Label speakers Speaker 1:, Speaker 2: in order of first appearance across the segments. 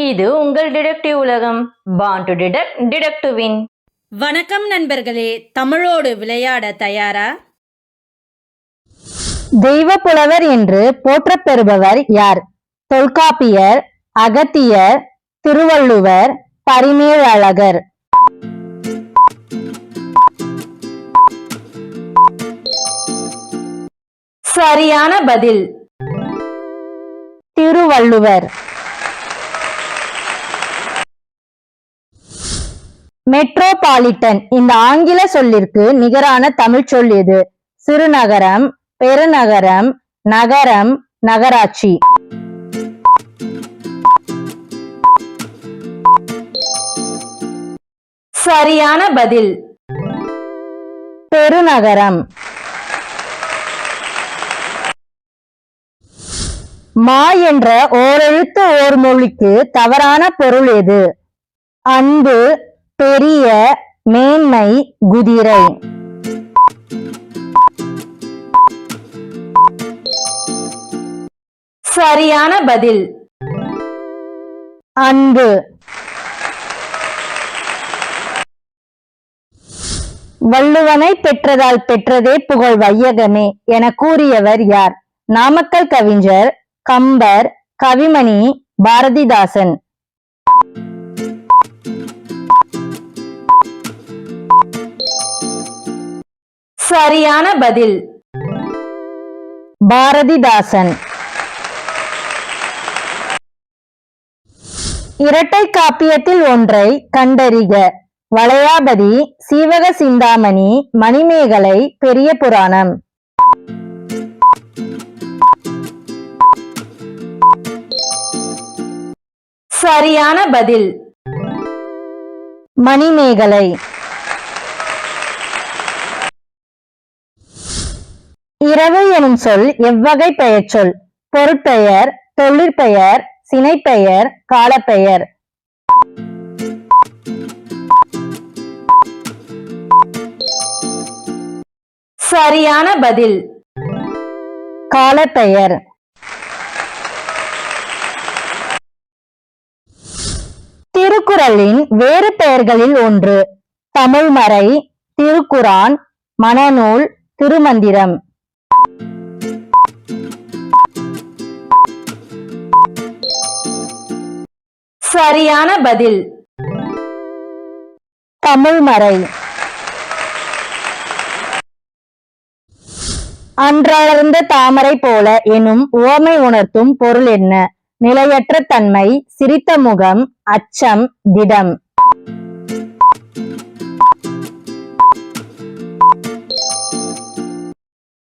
Speaker 1: இது உங்கள் டிடெக்டிவ் உலகம். Born to detect, detect to win.
Speaker 2: வணக்கம் நண்பர்களே, தமிழோடு விளையாட தயாரா?
Speaker 3: தெய்வ புலவர் என்று போற்றப் பெறுபவர் யார்? தொல்காப்பியர், அகத்தியர், திருவள்ளுவர், பரிமேலழகர்.
Speaker 1: சரியான பதில்
Speaker 3: திருவள்ளுவர். மெட்ரோபாலிட்டன் இந்த ஆங்கில சொல்லிற்கு நிகரான தமிழ் சொல் எது? சிறுநகரம், பெருநகரம், நகரம், நகராட்சி.
Speaker 1: சரியான பதில்
Speaker 3: பெருநகரம். மா என்ற ஓரெழுத்து ஓர் மொழிக்கு தவறான பொருள் எது? அன்பு, பெரிய, மேன்மை, குதிரை.
Speaker 1: சரியான பதில்
Speaker 3: அன்பு. வள்ளுவனை பெற்றதால் பெற்றதே புகழ் வையகமே என கூறியவர் யார்? நாமக்கல் கவிஞர், கம்பர், கவிமணி, பாரதிதாசன்.
Speaker 1: சரியான பதில்
Speaker 3: பாரதிதாசன். இரட்டை காப்பியத்தில் ஒன்றை கண்டறிக. வளையாபதி, சீவக சிந்தாமணி, மணிமேகலை, பெரிய புராணம்.
Speaker 1: சரியான பதில்
Speaker 3: மணிமேகலை. இரவு எனும் சொல் எவ்வகை பெயர் சொல்? பொருட்பெயர், தொழிற்பெயர், சினைப்பெயர், காலப்பெயர்.
Speaker 1: சரியான பதில்
Speaker 3: காலப்பெயர். திருக்குறளின் வேறு பெயர்களில் ஒன்று. தமிழ்மறை, திருக்குரான், மணநூல், திருமந்திரம்.
Speaker 1: சரியான பதில்
Speaker 3: தமிழ்மறை. அன்றளர்ந்த தாமரை போல எனும் உவமை உணர்த்தும் பொருள் என்ன? நிலையற்ற தன்மை, சிரித்த முகம், அச்சம், திடம்.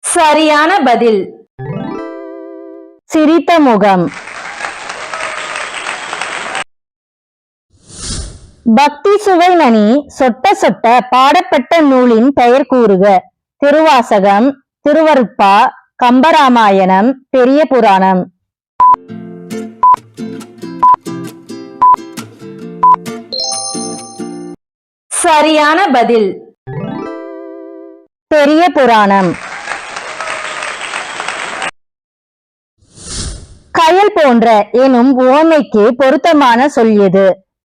Speaker 1: சரியான பதில்
Speaker 3: சிரித்த முகம். பக்தி சுவை நனி சொட்ட சொட்ட பாடப்பட்ட நூலின் பெயர் கூறுக. திருவாசகம், திருவருட்பா, கம்பராமாயணம், பெரிய புராணம்.
Speaker 1: சரியான பதில்
Speaker 3: பெரிய புராணம். கயல் போன்ற எனும் உவமைக்கு பொருத்தமான சொல் எது?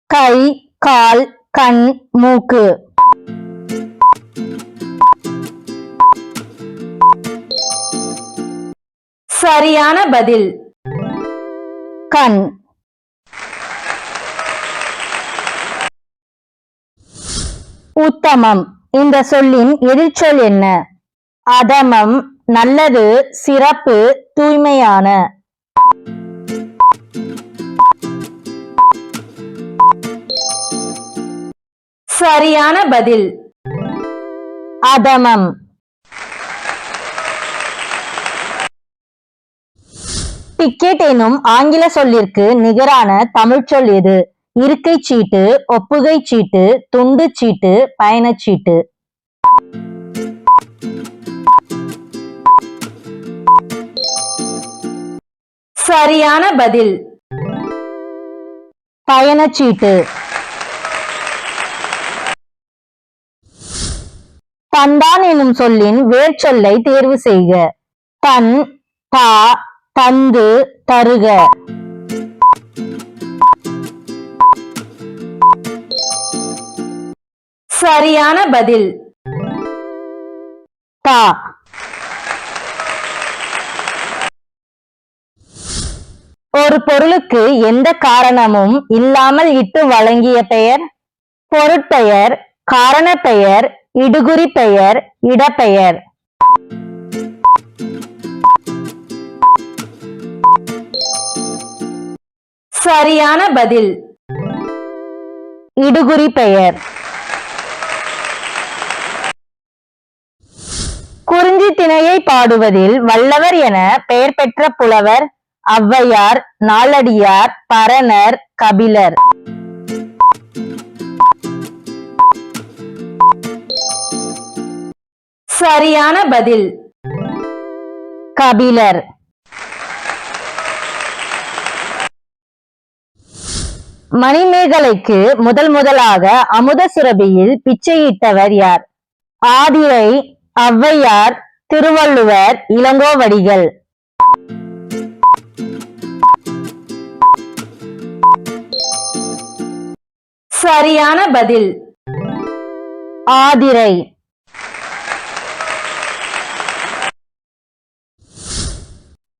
Speaker 3: கை, கால், கண், மூக்கு.
Speaker 1: சரியான பதில்
Speaker 3: கண். உத்தமம் இந்த சொல்லின் எதிர்ச்சொல் என்ன? அதமம், நல்லது, சிறப்பு, தூய்மையான.
Speaker 1: சரியான பதில்
Speaker 3: அதமம். டிக்கெட் எனும் ஆங்கில சொல்லிற்கு நிகரான தமிழ் சொல் எது? இருக்கை சீட்டு, ஒப்புகை சீட்டு, துண்டு சீட்டு, பயணச்சீட்டு.
Speaker 1: சரியான பதில்
Speaker 3: பயணச்சீட்டு. தந்தான் எனும் சொல்லின் வேர் சொல்லை தேர்வு செய்க. தன், தா, தந்து, தருக.
Speaker 1: சரியான பதில்
Speaker 3: தா. ஒரு பொருளுக்கு எந்த காரணமும் இல்லாமல் இட்டு வழங்கிய பெயர்? பொருட்பெயர், காரணப்பெயர், இடுகுறி பெயர், இடப்பெயர்.
Speaker 1: சரியான பதில்
Speaker 3: இடுகுறி பெயர். குறிஞ்சி திணையை பாடுவதில் வல்லவர் என பெயர் பெற்ற புலவர்? ஔவையார், நாலடியார், பரணர், கபிலர்.
Speaker 1: சரியான பதில்
Speaker 3: கபிலர். மணிமேகலைக்கு முதலாக அமுத சுரபியில் பிச்சையிட்டவர் யார்? ஆதிரை, ஔவையார், திருவள்ளுவர், இளங்கோவடிகள்.
Speaker 1: சரியான பதில்
Speaker 3: ஆதிரை.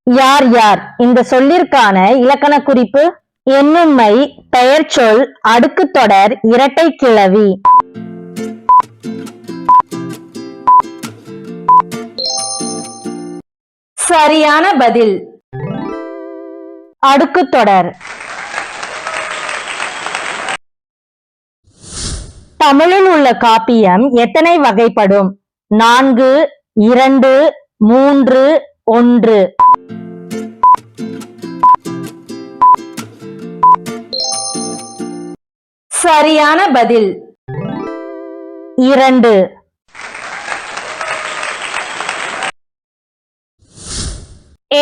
Speaker 3: யார் யார் இந்த சொல்லிற்கான இலக்கண குறிப்பு? எண்ணும்மை, பெயர்ச்சொல், அடுக்குத்தொடர், இரட்டை கிளவி.
Speaker 1: சரியான பதில்
Speaker 3: அடுக்குத்தொடர். தமிழில் உள்ள காப்பியம் எத்தனை வகைப்படும்? 4, 2, 3, 1.
Speaker 1: சரியான பதில்
Speaker 3: 2.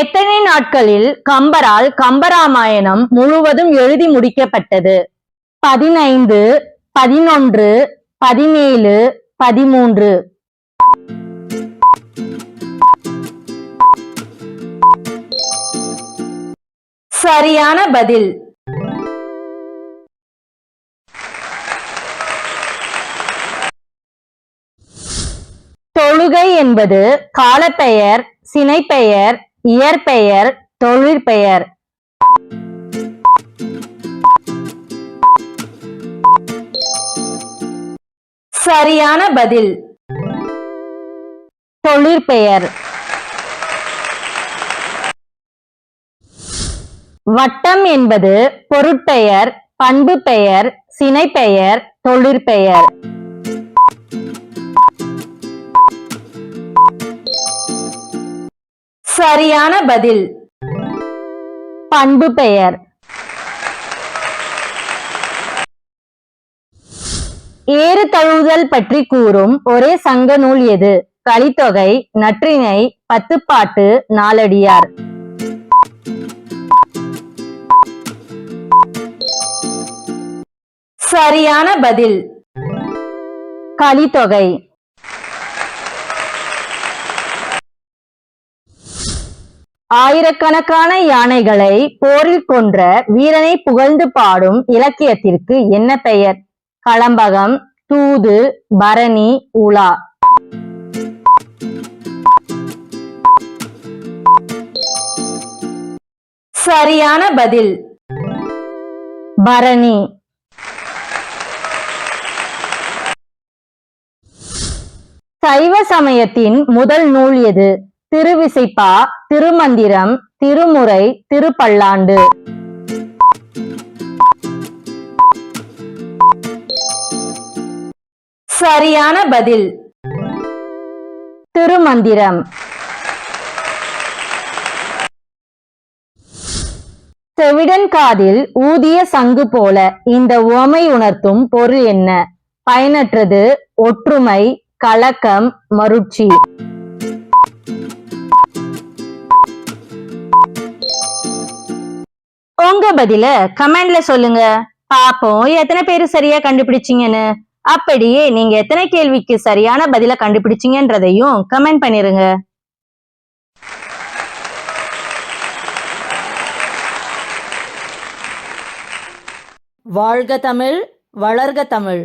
Speaker 3: எத்தனை நாட்களில் கம்பரால் கம்பராமாயணம் முழுவதும் எழுதி முடிக்கப்பட்டது? 15, 11, 17, 13.
Speaker 1: சரியான பதில்
Speaker 3: தொழுகை என்பது காலப்பெயர், சினைப்பெயர், இயற்பெயர், தொழிற்பெயர்.
Speaker 1: சரியான பதில்
Speaker 3: தொழிற்பெயர். வட்டம் என்பது பொருட்பெயர், பண்பு பெயர், சினைப்பெயர், தொழிற்பெயர்.
Speaker 1: சரியான பதில்
Speaker 3: பண்பு பெயர். ஏறு தழுவுதல் பற்றி கூறும் ஒரே சங்க நூல் எது? கலித்தொகை, நற்றிணை, பத்துப்பாட்டு, நாலடியார்.
Speaker 1: சரியான பதில்
Speaker 3: கலித்தொகை. ஆயிரக்கணக்கான யானைகளை போரில் கொன்ற வீரனை புகழ்ந்து பாடும் இலக்கியத்திற்கு என்ன பெயர்? களம்பகம், தூது, பரணி, உலா.
Speaker 1: சரியான பதில்
Speaker 3: பரணி. சைவ சமயத்தின் முதல் நூல் எது? திருவிசைப்பா, திருமந்திரம், திருமுறை, திருப்பல்லாண்டு.
Speaker 1: சரியான பதில்
Speaker 3: திருமந்திரம். செவிடன் காதில் ஊதிய சங்கு போல இந்த உவமை உணர்த்தும் பொருள் என்ன? பயனற்றது, ஒற்றுமை, கலக்கம், மருட்சி. உங்க பதில கமெண்ட்ல சொல்லுங்க. பாப்போம் எத்தனை பேரு சரியா கண்டுபிடிச்சீங்கன்னு. அப்படியே நீங்க எத்தனை கேள்விக்கு சரியான பதில கண்டுபிடிச்சீங்கன்றதையும் கமெண்ட் பண்ணிருங்க.
Speaker 2: வாழ்க தமிழ், வளர்க தமிழ்.